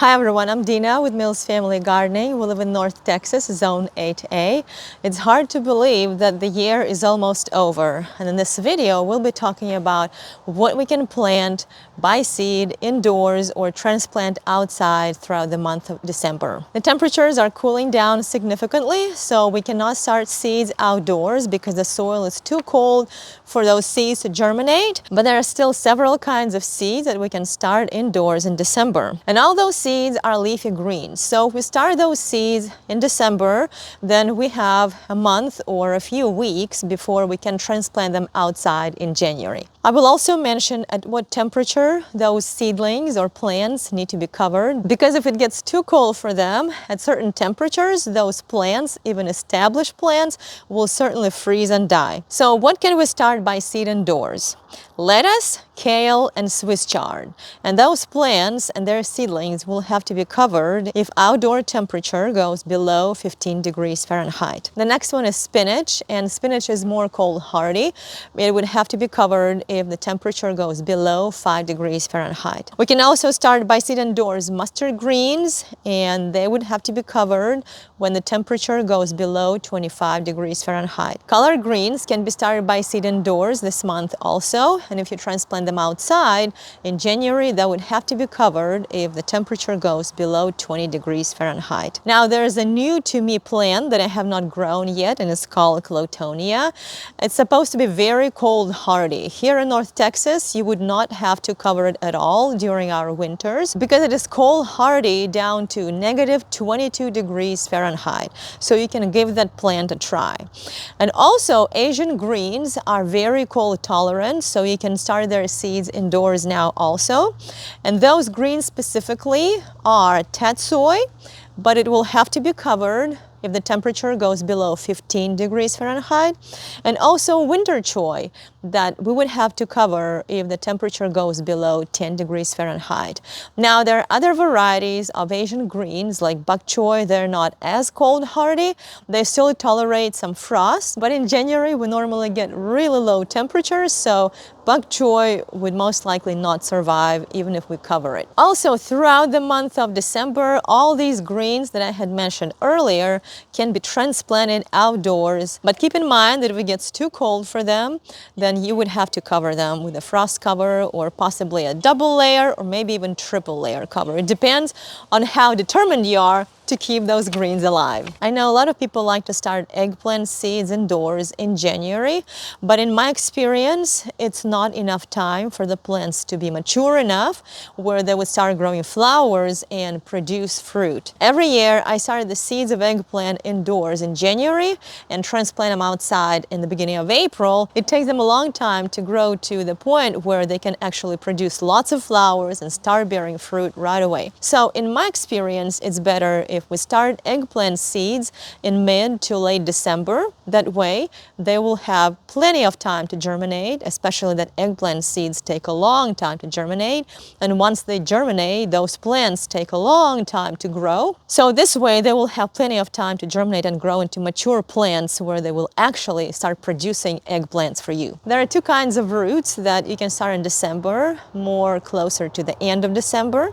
Hi everyone, I'm Dina with Mills Family Gardening. We live in North Texas, Zone 8A. It's hard to believe that the year is almost over. And in this video, we'll be talking about what we can plant by seed indoors or transplant outside throughout the month of December. The temperatures are cooling down significantly, so we cannot start seeds outdoors because the soil is too cold for those seeds to germinate. But there are still several kinds of seeds that we can start indoors in December. And all those seeds are leafy greens. So if we start those seeds in December, then we have a month or a few weeks before we can transplant them outside in January. I will also mention at what temperature those seedlings or plants need to be covered, because if it gets too cold for them at certain temperatures, those plants, even established plants, will certainly freeze and die. So what can we start by seed indoors? Lettuce, kale, and Swiss chard. And those plants and their seedlings will have to be covered if outdoor temperature goes below 15 degrees Fahrenheit. The next one is spinach, and spinach is more cold hardy. It would have to be covered if the temperature goes below 5 degrees Fahrenheit. We can also start by seed indoors mustard greens, and they would have to be covered when the temperature goes below 25 degrees Fahrenheit. Collard greens can be started by seed indoors this month also, and if you transplant them outside in January, that would have to be covered if the temperature goes below 20 degrees Fahrenheit. Now there's a new to me plant that I have not grown yet, and it's called Clotonia. It's supposed to be very cold hardy. Here in North Texas, you would not have to cover it at all during our winters because it is cold hardy down to negative 22 degrees Fahrenheit. So you can give that plant a try. And also Asian greens are very cold tolerant, so you can start their seeds indoors now also. And those greens specifically are tatsoi, but it will have to be covered if the temperature goes below 15 degrees Fahrenheit, and also winter choy that we would have to cover if the temperature goes below 10 degrees Fahrenheit. Now there are other varieties of Asian greens like bok choy. They're not as cold hardy. They still tolerate some frost, but in January we normally get really low temperatures, so bok choy would most likely not survive even if we cover it. Also, throughout the month of December, all these greens that I had mentioned earlier can be transplanted outdoors, but keep in mind that if it gets too cold for them, then you would have to cover them with a frost cover or possibly a double layer or maybe even triple layer cover. It depends on how determined you are to keep those greens alive. I know a lot of people like to start eggplant seeds indoors in January, but in my experience, it's not enough time for the plants to be mature enough where they would start growing flowers and produce fruit. Every year, I started the seeds of eggplant indoors in January and transplant them outside in the beginning of April. It takes them a long time to grow to the point where they can actually produce lots of flowers and start bearing fruit right away. So in my experience, it's better if we start eggplant seeds in mid to late December. That way, they will have plenty of time to germinate, especially that eggplant seeds take a long time to germinate. And once they germinate, those plants take a long time to grow. So this way, they will have plenty of time to germinate and grow into mature plants where they will actually start producing eggplants for you. There are two kinds of roots that you can start in December, more closer to the end of December,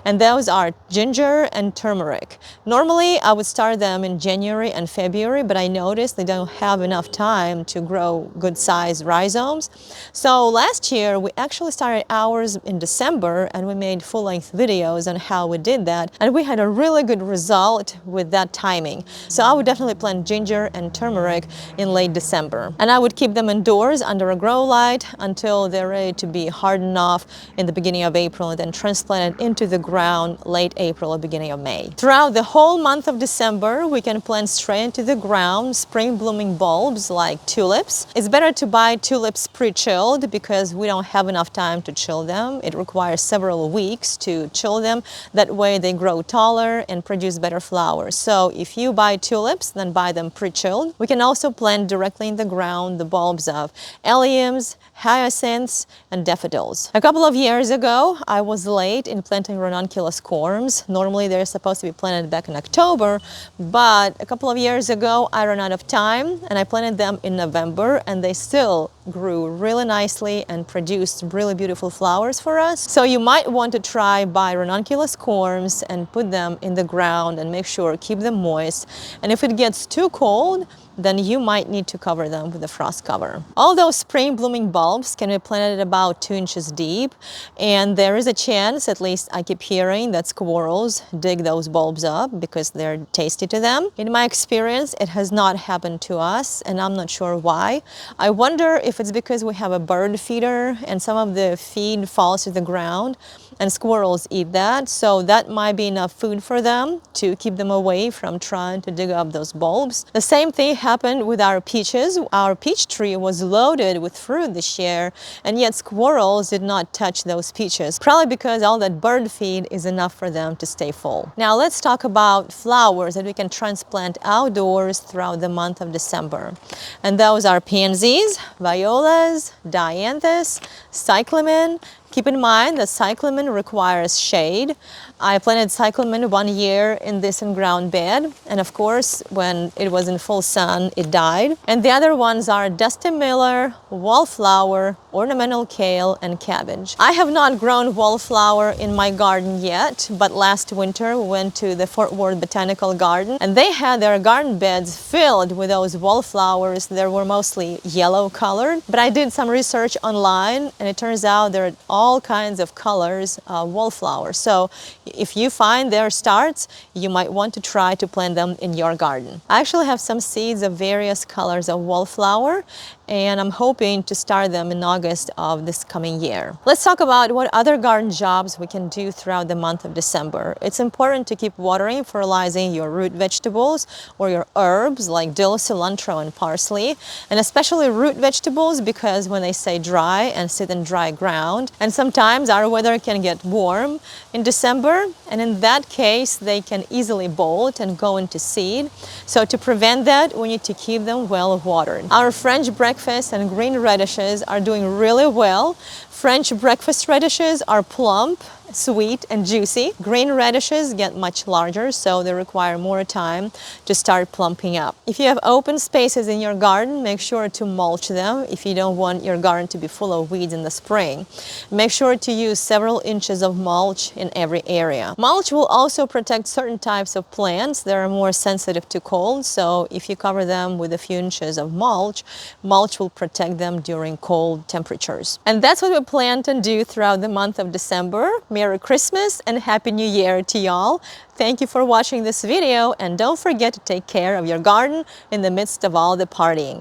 and those are ginger and turmeric. Normally, I would start them in January and February, but I noticed they don't have enough time to grow good-sized rhizomes. So last year, we actually started ours in December, and we made full-length videos on how we did that, and we had a really good result with that timing. So I would definitely plant ginger and turmeric in late December. And I would keep them indoors under a grow light until they're ready to be hardened off in the beginning of April, and then transplanted into the ground late April or beginning of May. Throughout the whole month of December, we can plant straight into the ground spring blooming bulbs like tulips. It's better to buy tulips pre-chilled because we don't have enough time to chill them. It requires several weeks to chill them. That way they grow taller and produce better flowers. So if you buy tulips, then buy them pre-chilled. We can also plant directly in the ground the bulbs of alliums, hyacinths, and daffodils. A couple of years ago, I was late in planting ranunculus corms. Normally they're supposed to be planted planted back in October, but a couple of years ago I ran out of time and I planted them in November, and they still grew really nicely and produced really beautiful flowers for us. So you might want to try buy ranunculus corms and put them in the ground and make sure keep them moist. And if it gets too cold, then you might need to cover them with a frost cover. All those spring blooming bulbs can be planted about 2 inches deep, and there is a chance, at least I keep hearing, that squirrels dig those bulbs up because they're tasty to them. In my experience, it has not happened to us, and I'm not sure why. I wonder if it's because we have a bird feeder and some of the feed falls to the ground and squirrels eat that, so that might be enough food for them to keep them away from trying to dig up those bulbs. The same thing happened with our peaches. Our peach tree was loaded with fruit this year, and yet squirrels did not touch those peaches, probably because all that bird feed is enough for them to stay full. Now let's talk about flowers that we can transplant outdoors throughout the month of December. And those are pansies, violas, dianthus, cyclamen. Keep in mind that cyclamen requires shade. I planted cyclamen 1 year in this in-ground bed, and of course, when it was in full sun, it died. And the other ones are Dusty Miller, wallflower, ornamental kale, and cabbage. I have not grown wallflower in my garden yet, but last winter we went to the Fort Worth Botanical Garden, and they had their garden beds filled with those wallflowers. They were mostly yellow colored, but I did some research online, and it turns out there are all kinds of colors of wallflowers. So if you find their starts, you might want to try to plant them in your garden. I actually have some seeds of various colors of wallflower, and I'm hoping to start them in August of this coming year. Let's talk about what other garden jobs we can do throughout the month of December. It's important to keep watering, fertilizing your root vegetables or your herbs like dill, cilantro, and parsley, and especially root vegetables because when they stay dry and sit in dry ground, and sometimes our weather can get warm in December, and in that case they can easily bolt and go into seed. So to prevent that, we need to keep them well watered. Our French breakfast and green radishes are doing really well. French breakfast radishes are plump, sweet, and juicy. Green radishes get much larger, so they require more time to start plumping up. If you have open spaces in your garden, make sure to mulch them if you don't want your garden to be full of weeds in the spring. Make sure to use several inches of mulch in every area. Mulch will also protect certain types of plants that are more sensitive to cold, so if you cover them with a few inches of mulch, mulch will protect them during cold temperatures. And that's what we plan to do throughout the month of December. Merry Christmas and Happy New Year to y'all. Thank you for watching this video, and don't forget to take care of your garden in the midst of all the partying.